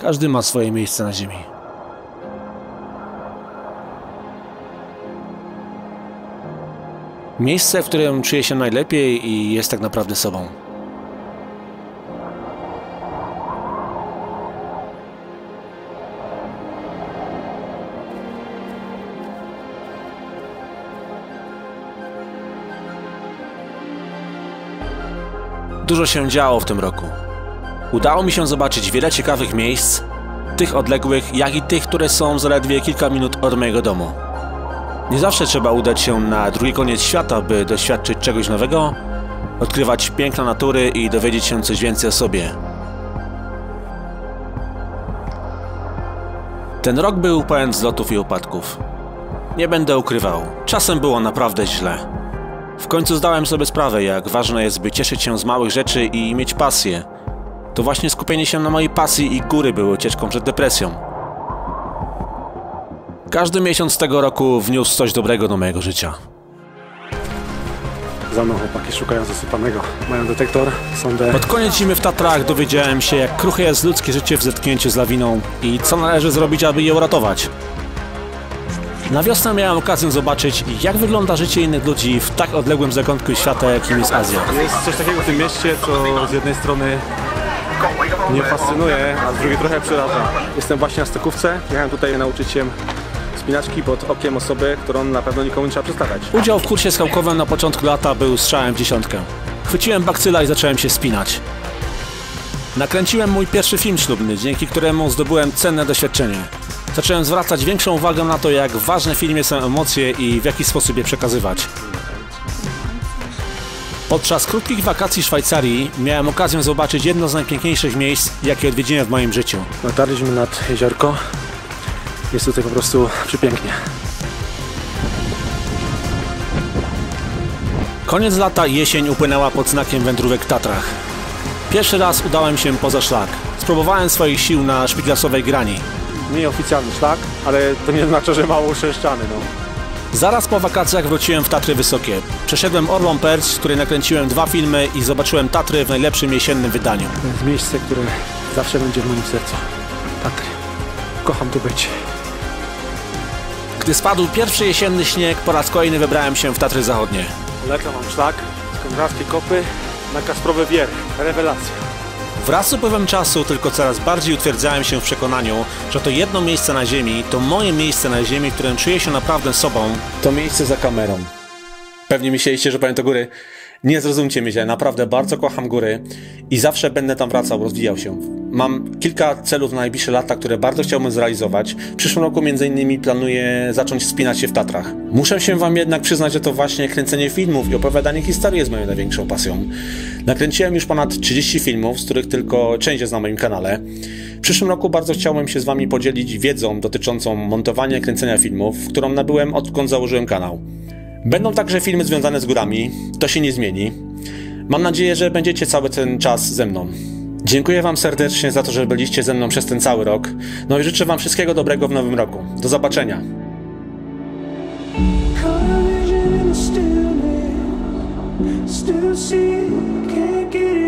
Każdy ma swoje miejsce na ziemi. Miejsce, w którym czuje się najlepiej i jest tak naprawdę sobą. Dużo się działo w tym roku. Udało mi się zobaczyć wiele ciekawych miejsc, tych odległych, jak i tych, które są zaledwie kilka minut od mojego domu. Nie zawsze trzeba udać się na drugi koniec świata, by doświadczyć czegoś nowego, odkrywać piękno natury i dowiedzieć się coś więcej o sobie. Ten rok był pełen wzlotów i upadków. Nie będę ukrywał, czasem było naprawdę źle. W końcu zdałem sobie sprawę, jak ważne jest, by cieszyć się z małych rzeczy i mieć pasję. To właśnie skupienie się na mojej pasji i góry były ucieczką przed depresją. Każdy miesiąc tego roku wniósł coś dobrego do mojego życia. Za mną chłopaki szukają zasypanego. Mają detektor, sondę. Pod koniec zimy w Tatrach dowiedziałem się, jak kruche jest ludzkie życie w zetknięciu z lawiną i co należy zrobić, aby je uratować. Na wiosnę miałem okazję zobaczyć, jak wygląda życie innych ludzi w tak odległym zakątku świata, jakim jest Azja. Jest coś takiego w tym mieście, co z jednej strony mnie fascynuje, a z drugiej trochę przeraża. Jestem właśnie na stokówce. Jechałem tutaj nauczyć się spinaczki pod okiem osoby, którą na pewno nikomu nie trzeba przedstawiać. Udział w kursie skałkowym na początku lata był strzałem w dziesiątkę. Chwyciłem bakcyla i zacząłem się spinać. Nakręciłem mój pierwszy film ślubny, dzięki któremu zdobyłem cenne doświadczenie. Zacząłem zwracać większą uwagę na to, jak ważne w filmie są emocje i w jaki sposób je przekazywać. Podczas krótkich wakacji w Szwajcarii miałem okazję zobaczyć jedno z najpiękniejszych miejsc, jakie odwiedziłem w moim życiu. Dotarliśmy nad jeziorko. Jest tutaj po prostu przepięknie. Koniec lata i jesień upłynęła pod znakiem wędrówek w Tatrach. Pierwszy raz udałem się poza szlak. Spróbowałem swoich sił na szpiglasowej grani. Nieoficjalny szlak, ale to nie znaczy, że mało uszczęszczany, no. Zaraz po wakacjach wróciłem w Tatry Wysokie. Przeszedłem Orlą Perc, w której nakręciłem 2 filmy i zobaczyłem Tatry w najlepszym jesiennym wydaniu. To jest miejsce, które zawsze będzie w moim sercu. Tatry. Kocham tu być. Gdy spadł pierwszy jesienny śnieg, po raz kolejny wybrałem się w Tatry Zachodnie. Polecam wam szlak, skandynawskie kopy na Kasprowy Wierch. Rewelacja. Wraz z upływem czasu tylko coraz bardziej utwierdzałem się w przekonaniu, że to jedno miejsce na ziemi, to moje miejsce na ziemi, w którym czuję się naprawdę sobą, to miejsce za kamerą. Pewnie myśleliście, że powiem to góry. Nie zrozumcie mnie źle, naprawdę bardzo kocham góry i zawsze będę tam wracał, rozwijał się. Mam kilka celów na najbliższe lata, które bardzo chciałbym zrealizować. W przyszłym roku m.in. planuję zacząć wspinać się w Tatrach. Muszę się wam jednak przyznać, że to właśnie kręcenie filmów i opowiadanie historii jest moją największą pasją. Nakręciłem już ponad 30 filmów, z których tylko część jest na moim kanale. W przyszłym roku bardzo chciałbym się z wami podzielić wiedzą dotyczącą montowania i kręcenia filmów, którą nabyłem odkąd założyłem kanał. Będą także filmy związane z górami, to się nie zmieni. Mam nadzieję, że będziecie cały ten czas ze mną. Dziękuję wam serdecznie za to, że byliście ze mną przez ten cały rok. No i życzę wam wszystkiego dobrego w nowym roku. Do zobaczenia. Still see, can't get it.